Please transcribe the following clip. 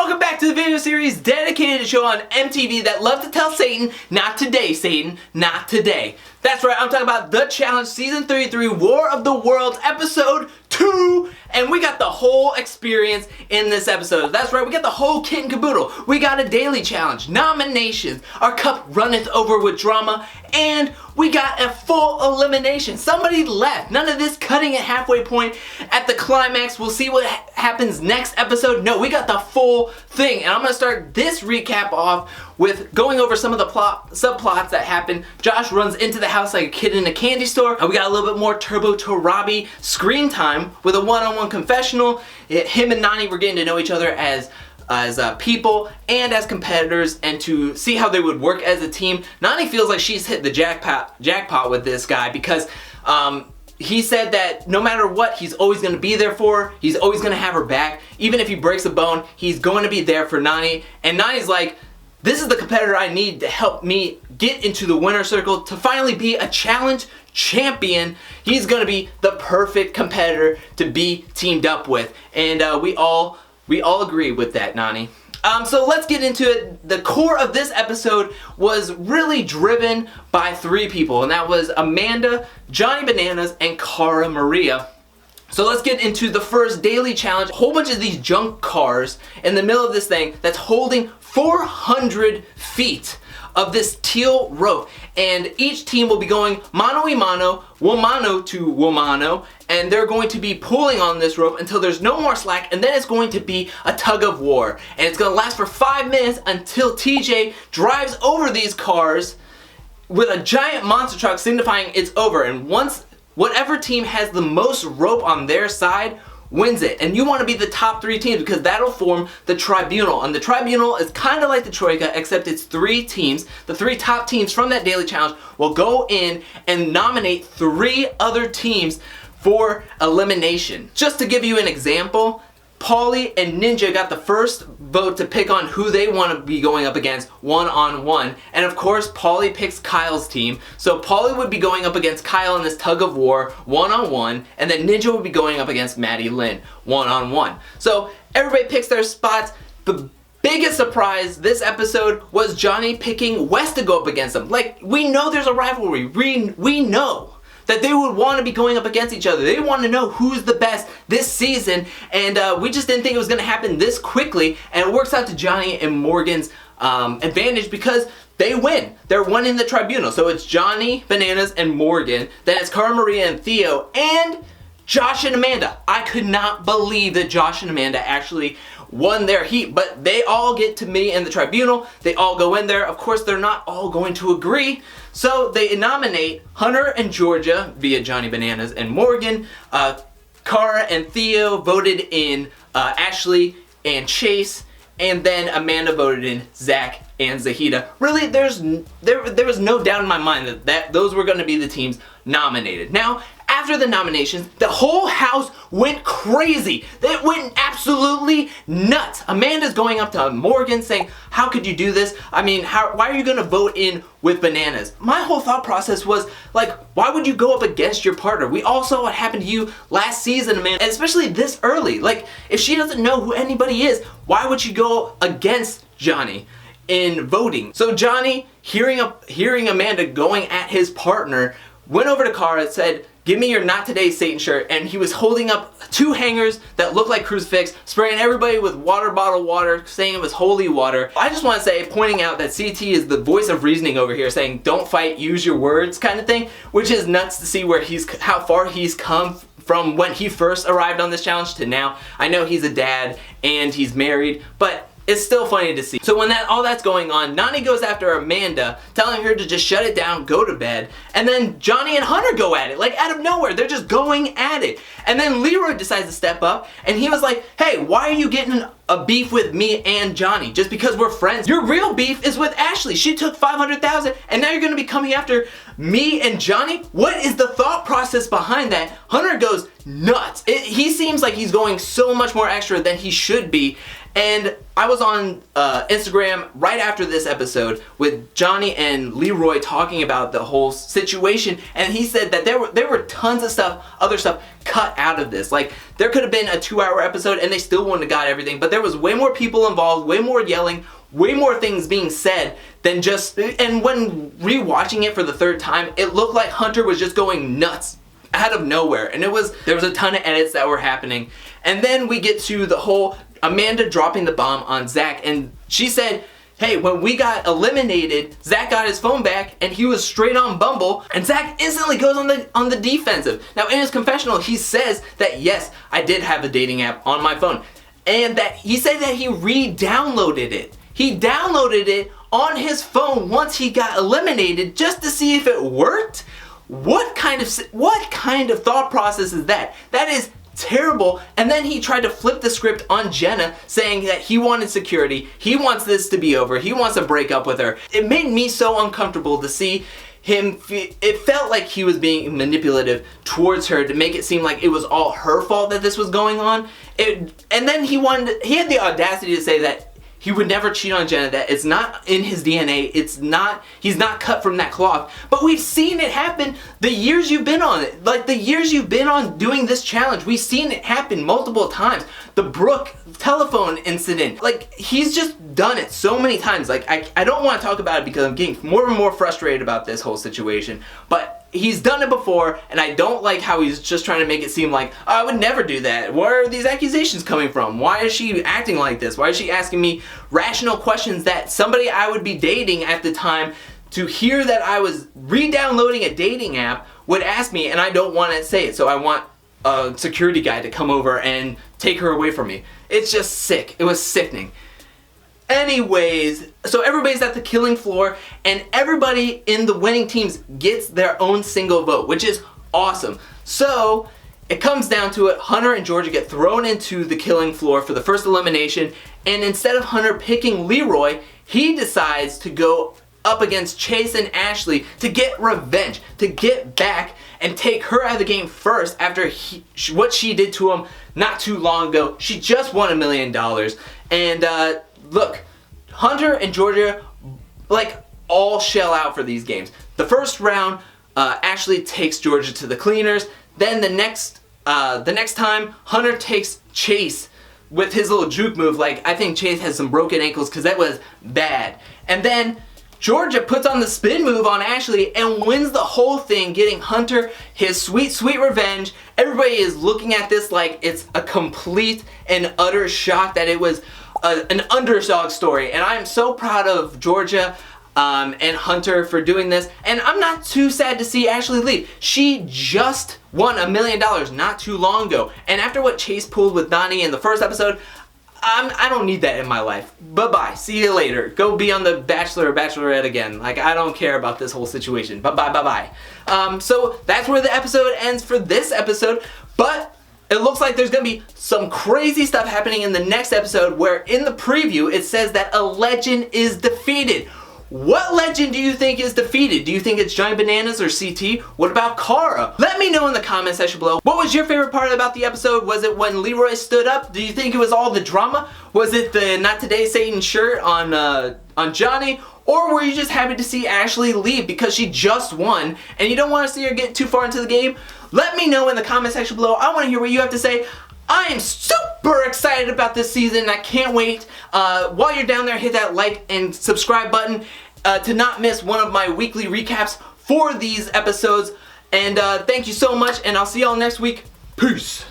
Welcome back to the video series dedicated to show on MTV that love to tell Satan, not today, Satan, not today. That's right, I'm talking about The Challenge Season 33 War of the Worlds Episode 2, and we got the whole experience in this episode. That's right, we got the whole kit and caboodle. We got a daily challenge, nominations, our cup runneth over with drama, and we got a full elimination. Somebody left. None of this cutting at halfway point at the climax. We'll see what happens next episode. No, we got the full thing, and I'm gonna start this recap off with going over some of the subplots that happen. Josh runs into the house like a kid in a candy store. We got a little bit more Turbo Torabi screen time with a one-on-one confessional. Him and Nani were getting to know each other as people and as competitors, and to see how they would work as a team. Nani feels like she's hit the jackpot with this guy because he said that no matter what, he's always going to be there for her. He's always going to have her back. Even if he breaks a bone, he's going to be there for Nani. And Nani's like, this is the competitor I need to help me get into the winner circle, to finally be a challenge champion. He's going to be the perfect competitor to be teamed up with. And we all agree with that, Nani. So let's get into it. The core of this episode was really driven by three people, and that was Amanda, Johnny Bananas, and Cara Maria. So let's get into the first daily challenge. A whole bunch of these junk cars in the middle of this thing that's holding 400 feet of this teal rope, and each team will be going mano a mano, womano to womano, and they're going to be pulling on this rope until there's no more slack, and then it's going to be a tug of war, and it's going to last for 5 minutes until TJ drives over these cars with a giant monster truck signifying it's over. And once whatever team has the most rope on their side wins it. And you want to be the top 3 teams because that'll form the tribunal. And the tribunal is kind of like the Troika, except it's 3 teams. The 3 top teams from that daily challenge will go in and nominate 3 other teams for elimination. Just to give you an example, Paulie and Ninja got the first vote to pick on who they want to be going up against one-on-one. And of course, Paulie picks Kyle's team. So Paulie would be going up against Kyle in this tug of war one-on-one, and then Ninja would be going up against Maddie Lynn one-on-one. So everybody picks their spots. The biggest surprise this episode was Johnny picking Wes to go up against him. Like, we know there's a rivalry. We know that they would want to be going up against each other. They want to know who's the best this season, and we just didn't think it was going to happen this quickly, and it works out to Johnny and Morgan's advantage because they win. They're one in the tribunal. So it's Johnny, Bananas, and Morgan. Then it's Cara Maria and Theo, and Josh and Amanda. I could not believe that Josh and Amanda actually won their heat, but they all get to me in the tribunal. They all go in there. Of course, they're not all going to agree, so they nominate Hunter and Georgia via Johnny Bananas and Morgan. Cara and Theo voted in Ashley and Chase, and then Amanda voted in Zach and Zahida. Really, there was no doubt in my mind that those were going to be the teams nominated. Now, after the nominations, the whole house went crazy. They went absolutely nuts. Amanda's going up to Morgan saying, how could you do this? I mean, why are you going to vote in with Bananas? My whole thought process was, like, why would you go up against your partner? We all saw what happened to you last season, Amanda, and especially this early. Like, if she doesn't know who anybody is, why would she go against Johnny in voting? So Johnny, hearing Amanda going at his partner, went over to Cara and said, give me your Not Today Satan shirt, and he was holding up 2 hangers that looked like crucifix, spraying everybody with water bottle water, saying it was holy water. I just want to say, pointing out that CT is the voice of reasoning over here, saying don't fight, use your words kind of thing, which is nuts to see how far he's come from when he first arrived on this challenge to now. I know he's a dad and he's married, but it's still funny to see. So when all that's going on, Nani goes after Amanda, telling her to just shut it down, go to bed, and then Johnny and Hunter go at it, like out of nowhere. They're just going at it. And then Leroy decides to step up, and he was like, hey, why are you getting a beef with me and Johnny just because we're friends? Your real beef is with Ashley. She took $500,000, and now you're gonna be coming after me and Johnny? What is the thought process behind that? Hunter goes, nuts. He seems like he's going so much more extra than he should be. And I was on Instagram right after this episode with Johnny and Leroy talking about the whole situation, and he said that there were tons of other stuff cut out of this. Like, there could have been a 2-hour episode and they still wouldn't have got everything, but there was way more people involved, way more yelling, way more things being said than just, and when rewatching it for the third time, it looked like Hunter was just going nuts out of nowhere, and there was a ton of edits that were happening. And then we get to the whole Amanda dropping the bomb on Zach, and she said, hey, when we got eliminated, Zach got his phone back and he was straight on Bumble, and Zach instantly goes on the defensive. Now, in his confessional, he says that yes, I did have a dating app on my phone, and that he said that he re-downloaded it. He downloaded it on his phone once he got eliminated just to see if it worked. What kind of thought process is that? That is terrible. And then he tried to flip the script on Jenna, saying that he wanted security, he wants this to be over, he wants to break up with her. It made me so uncomfortable to see him. It felt like he was being manipulative towards her to make it seem like it was all her fault that this was going on. And then he had the audacity to say that he would never cheat on Jenna, that it's not in his DNA, he's not cut from that cloth. But we've seen it happen the years you've been on it. Like, the years you've been on doing this challenge, we've seen it happen multiple times. The Brooke telephone incident, like, he's just done it so many times. Like, I don't want to talk about it because I'm getting more and more frustrated about this whole situation. But he's done it before, and I don't like how he's just trying to make it seem like, oh, I would never do that. Where are these accusations coming from? Why is she acting like this? Why is she asking me rational questions that somebody I would be dating at the time, to hear that I was re-downloading a dating app, would ask me, and I don't want to say it, so I want a security guy to come over and take her away from me. It's just sick. It was sickening. Anyways, so everybody's at the killing floor, and everybody in the winning teams gets their own single vote, which is awesome. So it comes down to it. Hunter and Georgia get thrown into the killing floor for the first elimination, and instead of Hunter picking Leroy, he decides to go up against Chase and Ashley to get revenge, to get back and take her out of the game first after what she did to him not too long ago. She just won $1 million. And look, Hunter and Georgia, like, all shell out for these games. The first round, Ashley takes Georgia to the cleaners. Then the next time, Hunter takes Chase with his little juke move. Like, I think Chase has some broken ankles because that was bad. And then Georgia puts on the spin move on Ashley and wins the whole thing, getting Hunter his sweet, sweet revenge. Everybody is looking at this like it's a complete and utter shock that it was an underdog story. And I'm so proud of Georgia and Hunter for doing this. And I'm not too sad to see Ashley leave. She just won $1 million not too long ago. And after what Chase pulled with Donnie in the first episode, I don't need that in my life. Bye-bye. See you later. Go be on The Bachelor or Bachelorette again. Like, I don't care about this whole situation. Bye-bye, bye-bye. So that's where the episode ends for this episode. But it looks like there's going to be some crazy stuff happening in the next episode, where in the preview it says that a legend is defeated. What legend do you think is defeated? Do you think it's Giant Bananas or CT? What about Cara? Let me know in the comment section below. What was your favorite part about the episode? Was it when Leroy stood up? Do you think it was all the drama? Was it the Not Today Satan shirt on Johnny? Or were you just happy to see Ashley leave because she just won and you don't want to see her get too far into the game? Let me know in the comment section below. I want to hear what you have to say. I am super excited about this season. I can't wait. While you're down there, hit that like and subscribe button to not miss one of my weekly recaps for these episodes. And thank you so much, and I'll see y'all next week. Peace.